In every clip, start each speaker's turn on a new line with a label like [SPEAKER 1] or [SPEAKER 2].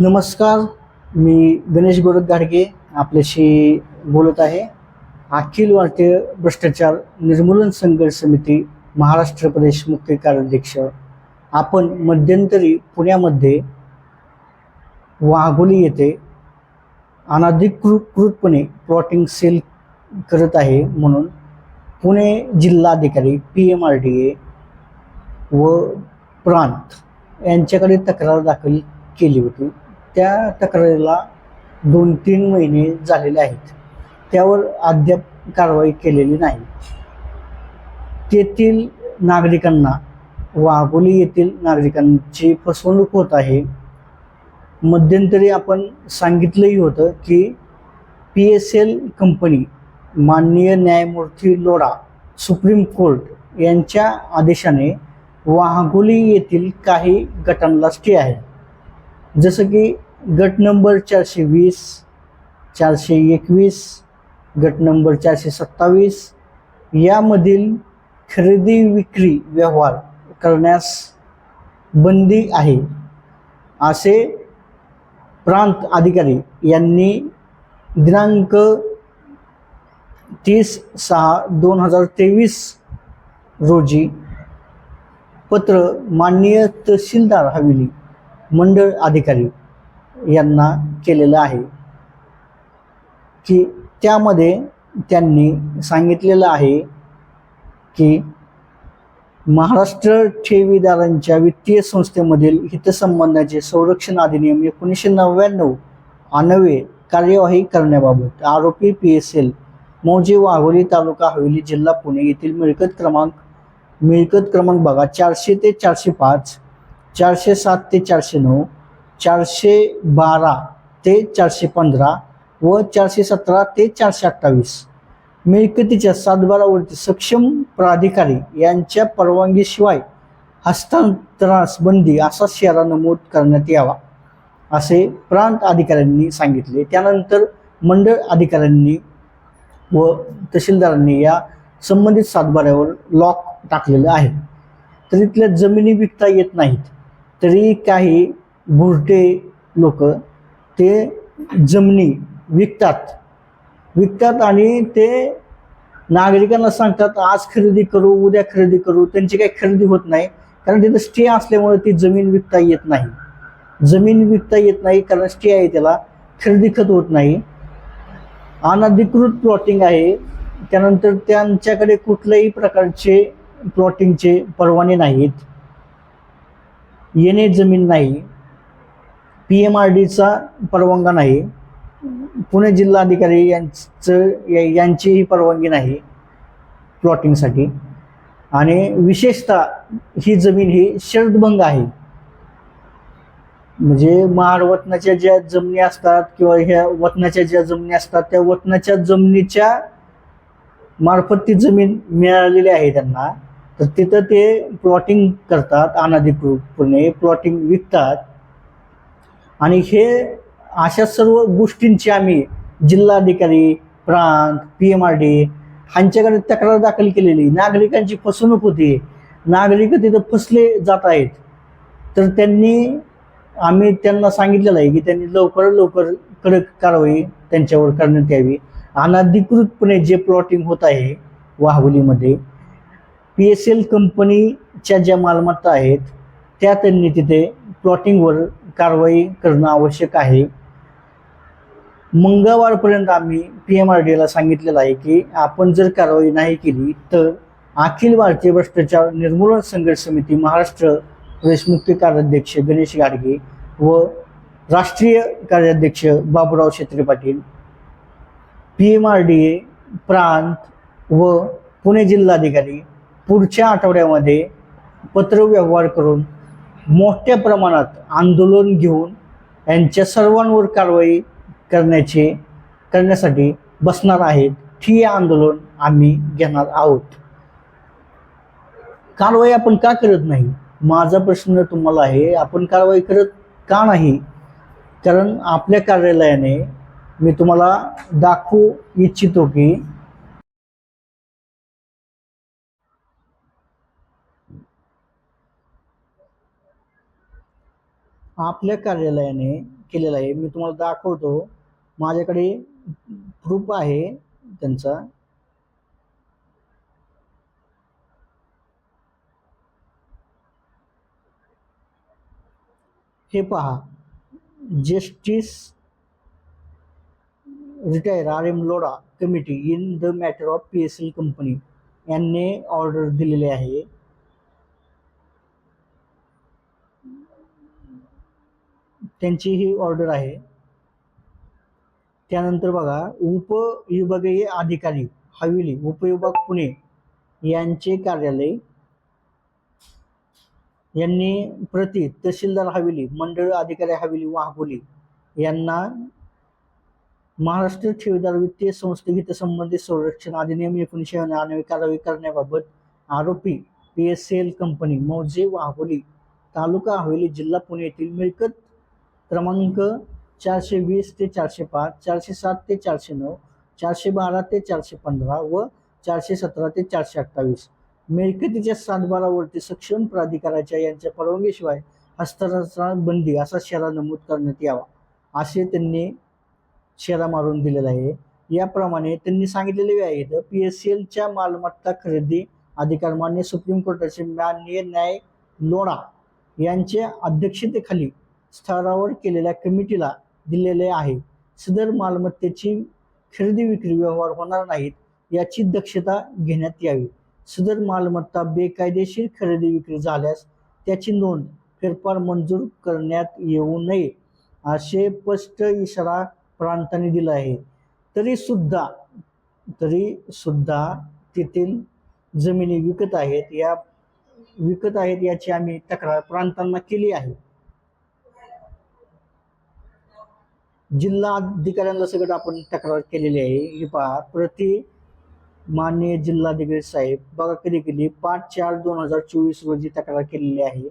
[SPEAKER 1] नमस्कार. मी गणेश गोरख गाडगे आपल्याशी बोलत आहे. अखिल भारतीय भ्रष्टाचार निर्मूलन संघर्ष समिती महाराष्ट्र प्रदेश मुख्य कार्याध्यक्ष. आपण मध्यंतरी पुण्यामध्ये वाघोली येथे अनधिकृतपणे प्लॉटिंग सेल करत आहे म्हणून पुणे जिल्हाधिकारी PMRDA व प्रांत यांच्याकडे तक्रार दाखल केली होती. त्या तक्रारीला 2-3 महिने झालेले आहेत. त्यावर अद्याप कारवाई केलेली नाही. तेथील नागरिकांना, वाघोली येथील नागरिकांची फसवणूक होत आहे. मध्यंतरी आपण सांगितलंही होतं की PSL कंपनी माननीय न्यायमूर्ती लोढा सुप्रीम कोर्ट यांच्या आदेशाने वाघोली येथील काही गटांना स्टे आहे. जसं की गट नंबर 420, 421, गट नंबर 427 यामधील खरेदी विक्री व्यवहार करण्यास बंदी आहे असे प्रांत अधिकारी यांनी दिनांक 30/6/2023 रोजी पत्र माननीय तहसीलदार हवेली मंडळ अधिकारी यांना केलेलं आहे की त्यामध्ये त्यांनी सांगितलेलं आहे की महाराष्ट्र ठेवीदारांच्या वित्तीय संस्थेमधील हितसंबंधाचे संरक्षण अधिनियम 1999 अन्वये कार्यवाही करण्याबाबत आरोपी PSL मौजे वाघोली तालुका हवेली जिल्हा पुणे येथील मिळकत क्रमांक बघा 400 ते 405, 407 ते 409, 412 ते 415 व 417 ते 428 मिळकतीच्या सातबारावरती सक्षम प्राधिकारी यांच्या परवानगीशिवाय हस्तांतरणास बंदी असा शेरा नमूद करण्यात यावा असे प्रांत अधिकाऱ्यांनी सांगितले. त्यानंतर मंडळ अधिकाऱ्यांनी व तहसीलदारांनी या संबंधित सातबाऱ्यावर लॉक टाकलेलं आहे. तर इथल्या जमिनी विकता येत नाहीत, तरी काही भुरटे लोक ते जमिनी विकतात आणि ते नागरिकांना सांगतात आज खरेदी करू, उद्या खरेदी करू. त्यांची काही खरेदी होत नाही, कारण तिथं स्टे असल्यामुळे ती जमीन विकता येत नाही. कारण स्टे आहे, त्याला खरेदी खत होत नाही. अनधिकृत प्लॉटिंग आहे. त्यानंतर त्यांच्याकडे कुठल्याही प्रकारचे प्लॉटिंगचे परवाने नाहीत, येणे जमीन नाही, PMRDचा परवानगा नाही, पुणे जिल्हाधिकारी यांचीही परवानगी नाही प्लॉटिंगसाठी. आणि विशेषतः ही जमीन ही शर्तभंग आहे. म्हणजे महाड वतनाच्या ज्या जमिनी असतात किंवा ह्या वतनाच्या ज्या जमिनी असतात त्या वतनाच्या जमिनीच्या मार्फत ती जमीन मिळालेली आहे त्यांना. तर तिथं ते प्लॉटिंग करतात, अनधिकृतपणे प्लॉटिंग विकतात. आणि हे अशा सर्व गोष्टींची आम्ही जिल्हाधिकारी, प्रांत, PMRD ह्यांच्याकडे तक्रार दाखल केलेली. नागरिकांची फसवणूक होती, नागरिक तिथं फसले जात आहेत. तर आम्ही त्यांना सांगितलेलं आहे की त्यांनी लवकर कडक कारवाई त्यांच्यावर करण्यात यावी. अनधिकृतपणे जे प्लॉटिंग होत आहे वाघोलीमध्ये, PSL कंपनीच्या ज्या मालमत्ता आहेत त्या त्यांनी तिथे प्लॉटिंगवर कारवाई करणं आवश्यक आहे. मंगळवारपर्यंत आम्ही PMRDला सांगितलेलं आहे की आपण जर कारवाई नाही केली तर अखिल भारतीय भ्रष्टाचार निर्मूलन संघर्ष समिती महाराष्ट्र प्रदेश मुख्य कार्याध्यक्ष गणेश गाडगे व राष्ट्रीय कार्याध्यक्ष बाबूराव क्षेत्री पाटील, PMRDA, प्रांत व पुणे जिल्हाधिकारी पुढच्या आठवड्यामध्ये पत्रव्यवहार करून मोठ्या प्रमाणात आंदोलन घेऊन यांच्या सर्वांवर कारवाई करण्यासाठी बसणार आहेत. ठिय्या आंदोलन आम्ही घेणार आहोत. कारवाई आपण का करत नाही, माझा प्रश्न तुम्हाला आहे. आपण कारवाई करत का नाही? कारण आपल्या कार्यालयाने, मी तुम्हाला दाखवू इच्छितो की आपल्या कार्यालयाने केलेलं आहे. मी तुम्हाला दाखवतो, माझ्याकडे प्रूफ आहे त्यांचा. हे पहा, justice retire RM Lodha committee in the matter of PSL company यांनी ऑर्डर दिलेले आहे. त्यांची ही ऑर्डर आहे. त्यानंतर बघा, उपविभागीय अधिकारी हवेली उपविभाग पुणे यांचे कार्यालय यांनी प्रति तहसीलदार हवेली मंडळ अधिकारी हवेली वाघोली यांना महाराष्ट्र ठेवीदार वित्तीय संस्थे हितसंबंधी संरक्षण अधिनियम 1990 कारवाई करण्याबाबत आरोपी PSL कंपनी मौजे वाघोली तालुका हवेली जिल्हा पुणे येथील मिळकत क्रमांक 420 ते 405, 407 ते 409, 412 ते 415 व 417 ते 428 मिळकतीच्या सातबारावरती सक्षम प्राधिकाराच्या यांच्या परवानगीशिवाय हस्तांतरण बंदी असा शेरा नमूद करण्यात यावा, असे त्यांनी शेरा मारून दिलेला आहे. याप्रमाणे त्यांनी सांगितलेले आहे, PSLच्या मालमत्ता खरेदी अधिकार मान्य सुप्रीम कोर्टाचे माननीय न्याय लोढा यांच्या अध्यक्षतेखाली स्तरावर केलेल्या कमिटीला दिलेले आहे. सदर मालमत्तेची खरेदी विक्री व्यवहार होणार नाहीत याची दक्षता घेण्यात यावी. सदर मालमत्ता बेकायदेशीर खरेदी विक्री झाल्यास त्याची नोंद फेरफार मंजूर करण्यात येऊ नये असे स्पष्ट इशारा प्रांतांनी दिला आहे. तरी सुद्धा तेथील जमिनी विकत आहेत याची आम्ही तक्रार प्रांतांना केली आहे. जिल्हा अधिकाऱ्यांना सगळं आपण तक्रार केलेली आहे. ही पहा, प्रति माननीय जिल्हाधिकारी साहेब बघा, कधी केली 5/4/2024 रोजी तक्रार केलेली आहे.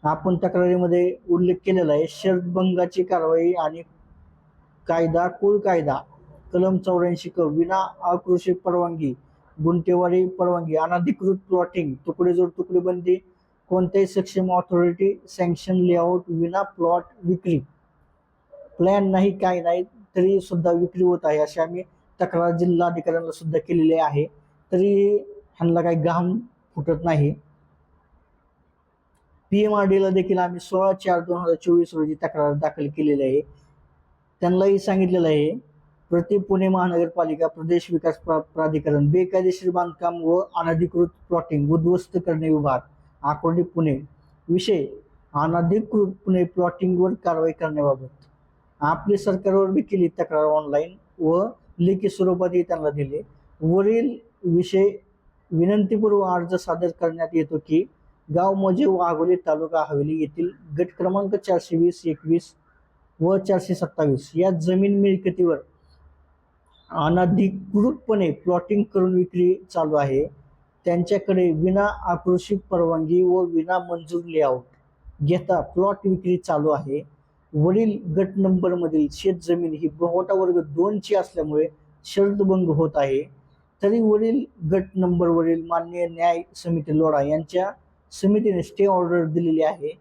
[SPEAKER 1] आपण तक्रारीमध्ये उल्लेख केलेला आहे, शर्तभंगाची कारवाई आणि कुळ कायदा कलम 84 क विना अकृषी परवानगी, गुंठेवारी परवानगी, अनधिकृत प्लॉटिंग, तुकडेजोड तुकडेबंदी, कोणत्याही सक्षम ऑथॉरिटी सँक्शन लेआउट, विना प्लॉट विक्री, प्लॅन नाही काय नाही तरी सुद्धा विक्री होत आहे अशी आम्ही तक्रार जिल्हाधिकाऱ्यांना सुद्धा केलेली आहे. तरी ह्यांना काही घाम फुटत नाही. PMRDला देखील आम्ही 16/4/2024 रोजी तक्रार दाखल केलेली आहे. त्यांनाही सांगितलेलं आहे, प्रति पुणे महानगरपालिका प्रदेश विकास प्राधिकरण बेकायदेशीर बांधकाम व अनधिकृत प्लॉटिंग उद्ध्वस्त करणे विभाग आकुर्डी पुणे विषय अनधिकृत पुणे प्लॉटिंगवर कारवाई करण्याबाबत आपली सरकारवर बी केली तक्रार ऑनलाईन व लेखी स्वरूपातही त्यांना दिले. वरील विषय विनंतीपूर्व अर्ज सादर करण्यात येतो की गाव मौजे वाघोली तालुका हवेली येथील गट क्रमांक 420, 21 व 427 या जमीन मिळकतीवर अनधिकृतपणे प्लॉटिंग करून विक्री चालू आहे. त्यांच्याकडे विना आकृषिक परवानगी व विना मंजूर लेआउट घेता प्लॉट विक्री चालू आहे. वरील गट नंबर मधील शेत जमीन ही बहुमोठा वर्ग 2 ची असल्यामुळे शर्तभंग होत आहे. तरी वरील गट नंबरवरील माननीय न्याय समिती लोढा यांच्या समितीने स्टे ऑर्डर दिलेली आहे.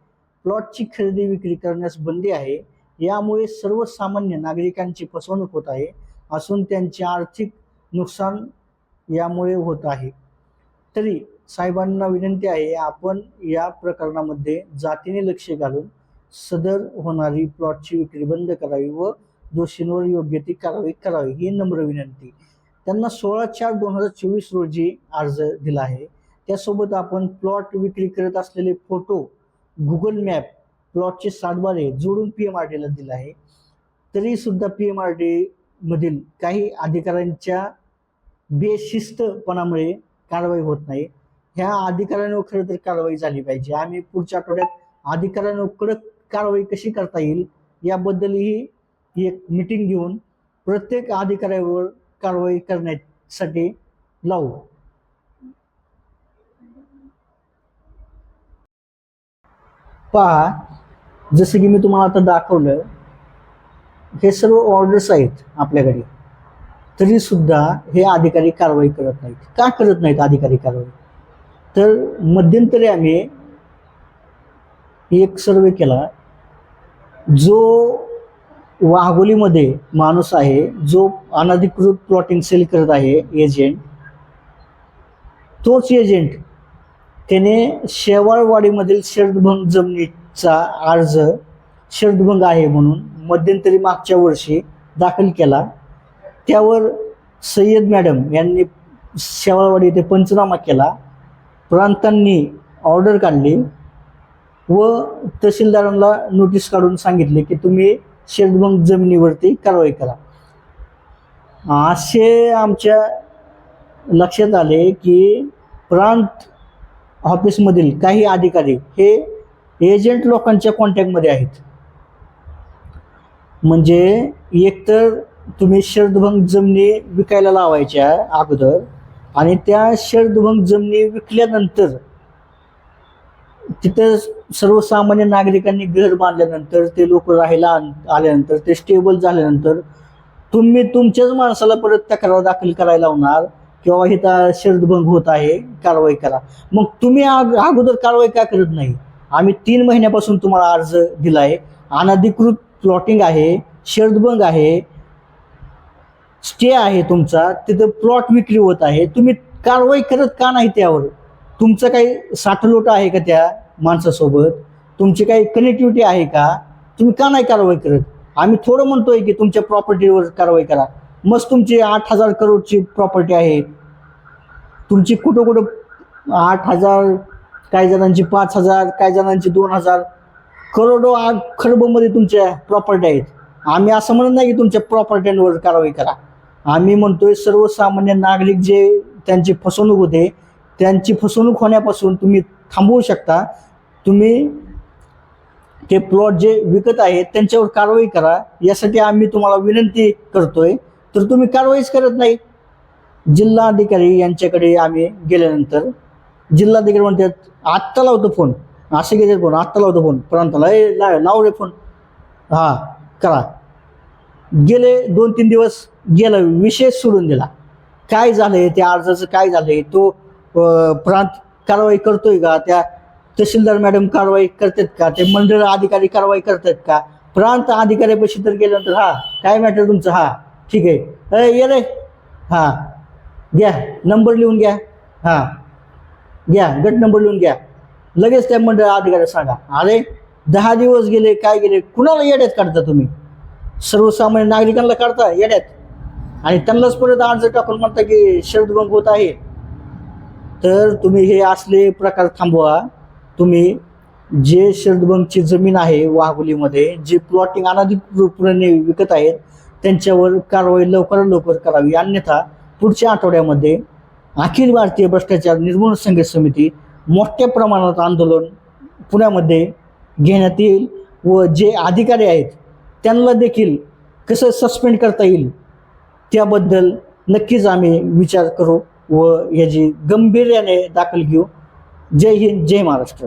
[SPEAKER 1] प्लॉटची खरेदी विक्री करण्यास बंदी आहे. यामुळे सर्वसामान्य नागरिकांची फसवणूक होत आहे असून त्यांचे आर्थिक नुकसान यामुळे होत आहे. तरी साहेबांना विनंती आहे, आपण या प्रकरणामध्ये जातीने लक्ष घालून सदर होणारी प्लॉटची विक्री बंद करावी व दोषींवर योग्य ती कारवाई करावी ही नम्र विनंती. त्यांना 16/4/2024 रोजी अर्ज दिला आहे. त्यासोबत आपण प्लॉट विक्री करत असलेले फोटो, गुगल मॅप, प्लॉटचे सातबारे जोडून PMRDला दिला आहे. तरी सुद्धा PMRD मधील काही अधिकाऱ्यांच्या बेशिस्तपणामुळे कारवाई होत नाही. ह्या अधिकाऱ्यांवर खरं तर कारवाई झाली पाहिजे. आम्ही पुढच्या आठवड्यात अधिकाऱ्यांवर कडक कारवाई कशी करता येईल याबद्दलही एक मीटिंग घेऊन प्रत्येक अधिकाऱ्यावर कारवाई करण्यासाठी लावू. पहा, जसं की मी तुम्हाला आता दाखवलं, हे सर्व ऑर्डर्स आहेत आपल्याकडे. तरी सुद्धा हे अधिकारी कारवाई करत नाहीत. का करत नाहीत अधिकारी कारवाई? तर मध्यंतरी आम्ही एक सर्वे केला जो वाघोलीमध्ये माणूस आहे, जो अनधिकृत प्लॉटिंग सेल करत आहे एजंट, तोच एजंट त्याने शेवाळवाडीमधील शरदभंग जमिनीचा अर्ज शरदभंग आहे म्हणून मध्यंतरी मागच्या वर्षी दाखल केला. त्यावर सय्यद मॅडम यांनी शेवाळवाडी येथे पंचनामा केला. प्रांतांनी ऑर्डर काढली व तहसीलदारांना नोटीस काढून सांगितले की तुम्ही शरदभंग जमिनीवरती कारवाई करा. असे आमच्या लक्षात आले की प्रांत ऑफिसमधील काही अधिकारी हे एजंट लोकांच्या कॉन्टॅक्टमध्ये आहेत. म्हणजे एकतर तुम्ही शरदभंग जमिनी विकायला लावायच्या अगोदर, आणि त्या शरदभंग जमिनी विकल्यानंतर तिथं सर्वसामान्य नागरिकांनी घर बांधल्यानंतर, ते लोक राहायला आल्यानंतर, ते स्टेबल झाल्यानंतर तुम्ही तुमच्याच माणसाला परत तक्रार दाखल करायला लावणार किंवा इथं शरदभंग होत आहे, कारवाई करा. मग तुम्ही अगोदर कारवाई का करत नाही? आम्ही 3 महिन्यापासून तुम्हाला अर्ज दिला आहे. अनधिकृत प्लॉटिंग आहे, शरदभंग आहे, स्टे आहे तुमचा, तिथं प्लॉट विक्री होत आहे. तुम्ही कारवाई करत का नाही त्यावर? तुमचं काही साठलोट आहे का त्या माणसासोबत? तुमची काही कनेक्टिव्हिटी आहे का? तुम्ही का नाही कारवाई करत? आम्ही थोडं म्हणतोय की तुमच्या प्रॉपर्टीवर कारवाई करा. मस्त तुमची 8,000 करोडची प्रॉपर्टी आहे. तुमची कुठं कुठं 8,000, काही जणांची 5,000, काही जणांची 2,000 करोडो खरबमध्ये तुमच्या प्रॉपर्टी आहेत. आम्ही असं म्हणत नाही की तुमच्या प्रॉपर्टींवर कारवाई करा. आम्ही म्हणतोय सर्वसामान्य नागरिक जे त्यांची फसवणूक होते, त्यांची फसवणूक होण्यापासून तुम्ही थांबवू शकता. तुम्ही ते प्लॉट जे विकत आहेत त्यांच्यावर कारवाई करा, यासाठी आम्ही तुम्हाला विनंती करतोय. तर तुम्ही कारवाईच करत नाही. जिल्हाधिकारी यांच्याकडे आम्ही गेल्यानंतर जिल्हाधिकारी म्हणतात आत्ता लावतो फोन, असे घेतात फोन, आत्ता लावतो फोन प्रांताला, लाव रे फोन, हां करा. गेले 2-3 दिवस गेला, विषय सोडून दिला. काय झालंय त्या अर्जाचं, काय झालंय? तो प्रांत कारवाई करतोय का? त्या तहसीलदार मॅडम कारवाई करतात का? ते मंडळ अधिकारी कारवाई करतात का? प्रांत अधिकाऱ्यापाशी तर गेल्यानंतर हा काय मॅटर तुमचं, हा ठीक आहे, ये रे, हां घ्या नंबर लिहून घ्या, हां घ्या गट नंबर लिहून घ्या. लगेच त्या मंडळ अधिकाऱ्याला सांगा. अरे 10 दिवस गेले, काय गेले, कुणाला येड्यात काढता तुम्ही? सर्वसामान्य नागरिकांना काढता येड्यात, आणि त्यांनाच परत अर्ज टाकून म्हणता की शरदभंग होत आहे. तर तुम्ही हे असले प्रकार थांबवा. तुम्ही जे शरदभंगची जमीन आहे वाघोलीमध्ये, जे प्लॉटिंग अनधिकृतपणे विकत आहेत, त्यांच्यावर कारवाई लवकरात लवकर करावी. अन्यथा पुढच्या आठवड्यामध्ये अखिल भारतीय भ्रष्टाचार निर्मूलन संघर्ष समिती मोठ्या प्रमाणात आंदोलन पुण्यामध्ये घेण्यात येईल व जे अधिकारी आहेत त्यांना देखील कसं सस्पेंड करता येईल त्याबद्दल नक्कीच आम्ही विचार करू व याची गंभीर्याने दखल घेऊ. जय हिंद, जय महाराष्ट्र.